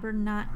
Remember not...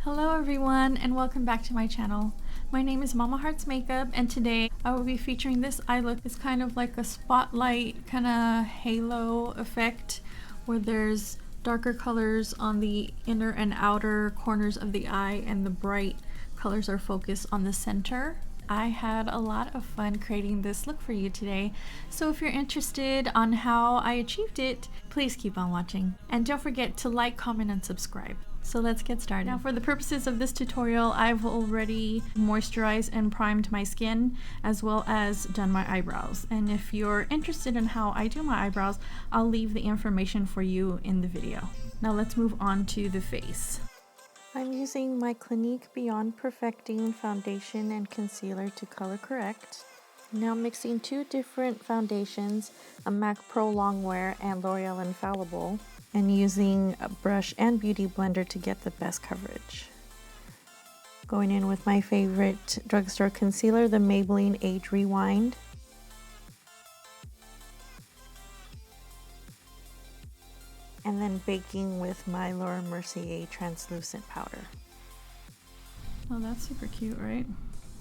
Hello everyone and welcome back to my channel. My name is Mama Hearts Makeup and today I will be featuring this eye look. It's kind of like a spotlight kind of halo effect where there's darker colors on the inner and outer corners of the eye and the bright colors are focused on the center. I had a lot of fun creating this look for you today, so if you're interested on how I achieved it, please keep on watching. And don't forget to like, comment, and subscribe. So let's get started. Now for the purposes of this tutorial, I've already moisturized and primed my skin as well as done my eyebrows. And if you're interested in how I do my eyebrows, I'll leave the information for you in the video. Now let's move on to the face. I'm using my Clinique Beyond Perfecting foundation and concealer to color correct. Now mixing two different foundations, a MAC Pro Longwear and Loreal Infallible, and using a brush and beauty blender to get the best coverage. Going in with my favorite drugstore concealer, the Maybelline Age Rewind. And then baking with my Mercier translucent powder. Oh, that's super cute, right?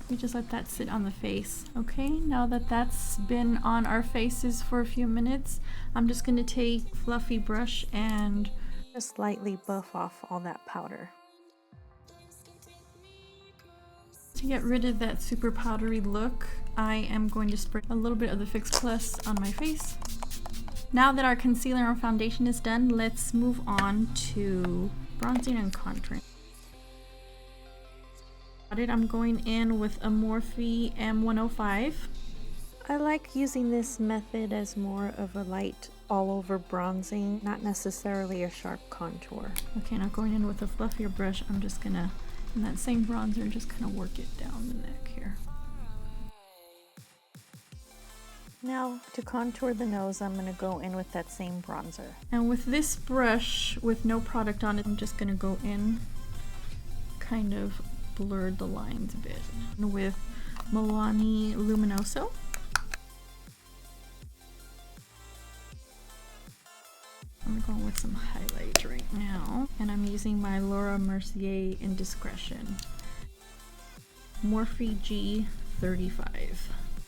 We just let that sit on the face. Okay, now that that's been on our faces for a few minutes, I'm just gonna take a fluffy brush and just lightly buff off all that powder. To get rid of that super powdery look, I am going to spray a little bit of the Fix Plus on my face. Now that our concealer and foundation is done, let's move on to bronzing and contouring. I'm going in with a Morphe M105. I like using this method as more of a light all over bronzing, not necessarily a sharp contour. Okay, now going in with a fluffier brush, I'm just gonna, in that same bronzer, just kind of work it down the neck here. Now to contour the nose, I'm going to go in with that same bronzer. And with this brush, with no product on it, I'm just going to go in, kind of blur the lines a bit. And with Milani Luminoso. I'm going with some highlight right now. And I'm using my Mercier Indiscretion. Morphe G35.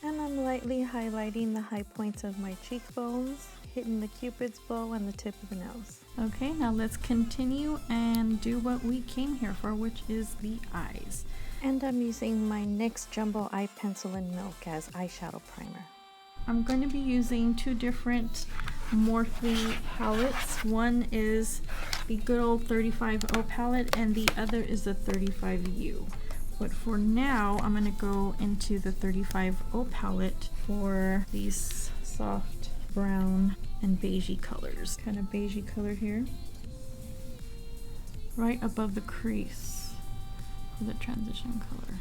And I'm lightly highlighting the high points of my cheekbones, hitting the cupid's bow and the tip of the nose. Okay, now let's continue and do what we came here for, which is the eyes. And I'm using my NYX Jumbo Eye Pencil in Milk as eyeshadow primer. I'm going to be using two different Morphe palettes. One is the good old 35O palette and the other is the 35U. But for now, I'm going to go into the 35O palette for these soft brown and beigey colors. Kind of beigey color here. Right above the crease for the transition color.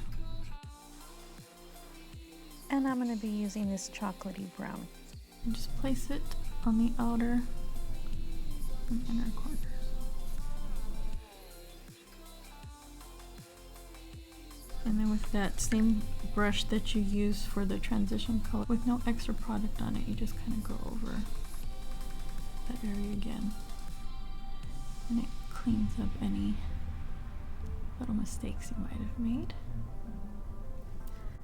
And I'm going to be using this chocolatey brown. And just place it on the outer and inner corners. And then with that same brush that you use for the transition color, with no extra product on it, you just kind of go over that area again. And it cleans up any little mistakes you might have made.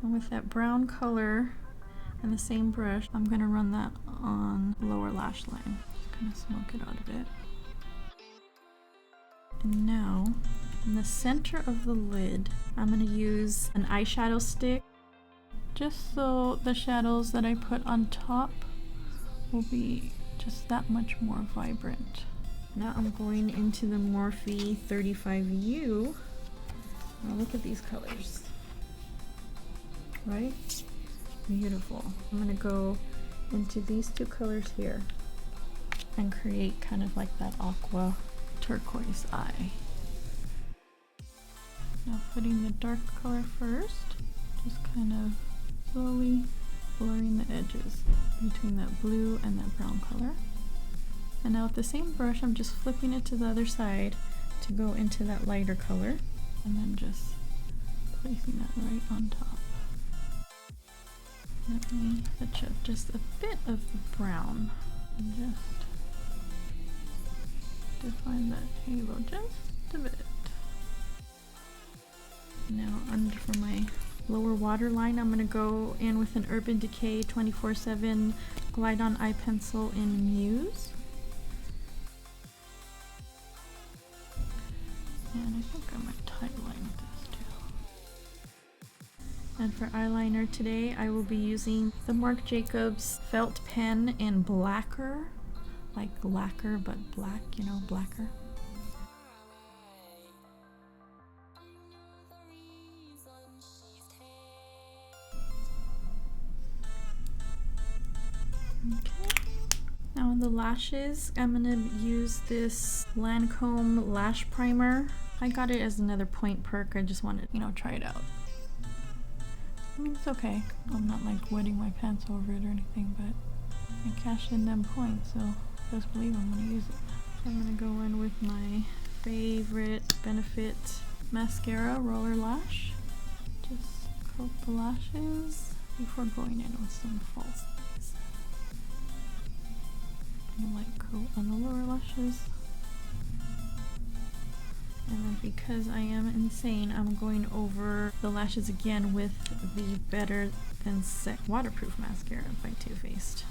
And with that brown color and the same brush, I'm going to run that on the lower lash line. Just kind of smoke it out a bit. And now, in the center of the lid, I'm going to use an eyeshadow stick just so the shadows that I put on top will be just that much more vibrant. Now I'm going into the Morphe 35U. Now look at these colors. Right? Beautiful. I'm going to go into these two colors here and create kind of like that aqua turquoise eye. Now putting the dark color first, just kind of slowly blurring the edges between that blue and that brown color. And now with the same brush, I'm just flipping it to the other side to go into that lighter color, and then just placing that right on top. Let me touch up just a bit of the brown and just define that halo just a bit. Now under for my lower waterline, I'm going to go in with an Urban Decay 24/7 Glide On Eye Pencil in Muse. And I think I might tightline with this too. And for eyeliner today, I will be using the Marc Jacobs Felt Pen in Blacker. Like lacquer, but black, you know, blacker. Okay. Now on the lashes, I'm gonna use this Lancome Lash Primer. I got it as another point perk. I just wanted, you know, try it out. I mean, it's okay. I'm not like wetting my pants over it or anything, but I cashed in them points, so just believe I'm gonna use it. So I'm gonna go in with my favorite Benefit mascara, Roller Lash. Just coat the lashes before going in with some falsies. A light coat on the lower lashes. And then because I am insane, I'm going over the lashes again with the Better Than Sex waterproof mascara by Too Faced.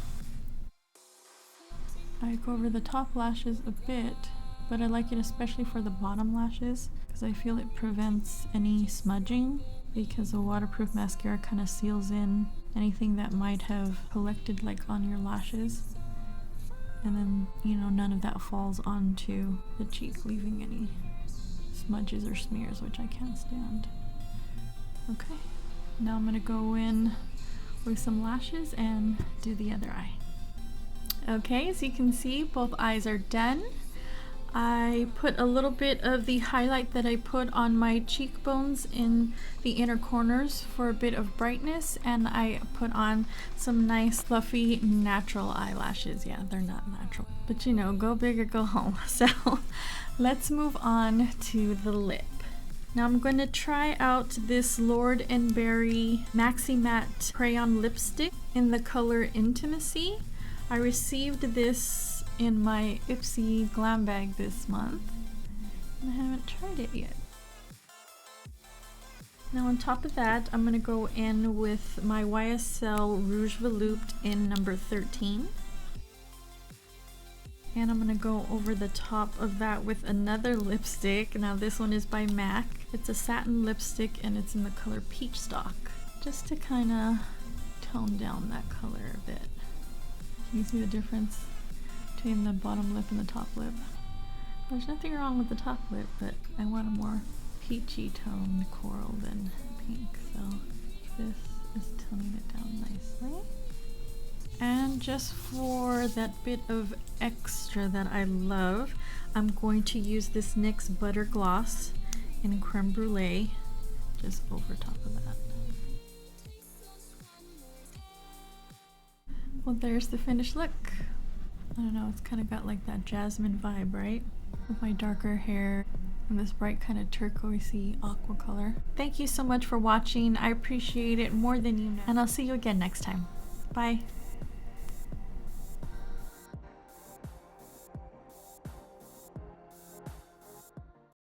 I go over the top lashes a bit, but I like it especially for the bottom lashes because I feel it prevents any smudging, because the waterproof mascara kind of seals in anything that might have collected like on your lashes. And then, you know, none of that falls onto the cheek, leaving any smudges or smears, which I can't stand. Okay, now I'm gonna go in with some lashes and do the other eye. Okay, as you can see, both eyes are done. I put a little bit of the highlight that I put on my cheekbones in the inner corners for a bit of brightness, and I put on some nice fluffy natural eyelashes. Yeah, they're not natural, but you know, go big or go home. So let's move on to the lip. Now I'm going to try out this Lord & Berry Maxi Matte Crayon Lipstick in the color Intimacy. I received this in my Ipsy glam bag this month, and I haven't tried it yet. Now on top of that, I'm going to go in with my YSL Rouge Volupte in number 13. And I'm going to go over the top of that with another lipstick. Now this one is by MAC. It's a satin lipstick and it's in the color Peach Stock, just to kind of tone down that color a bit. Can you see the difference between the bottom lip and the top lip? There's nothing wrong with the top lip, but I want a more peachy toned coral than pink, so this is toning it down nicely. And just for that bit of extra that I love, I'm going to use this NYX Butter Gloss in Creme Brulee just over top of that. Well, there's the finished look. I don't know, it's kind of got like that jasmine vibe, right? With my darker hair and this bright kind of turquoisey aqua color. Thank you so much for watching. I appreciate it more than you know. And I'll see you again next time. Bye.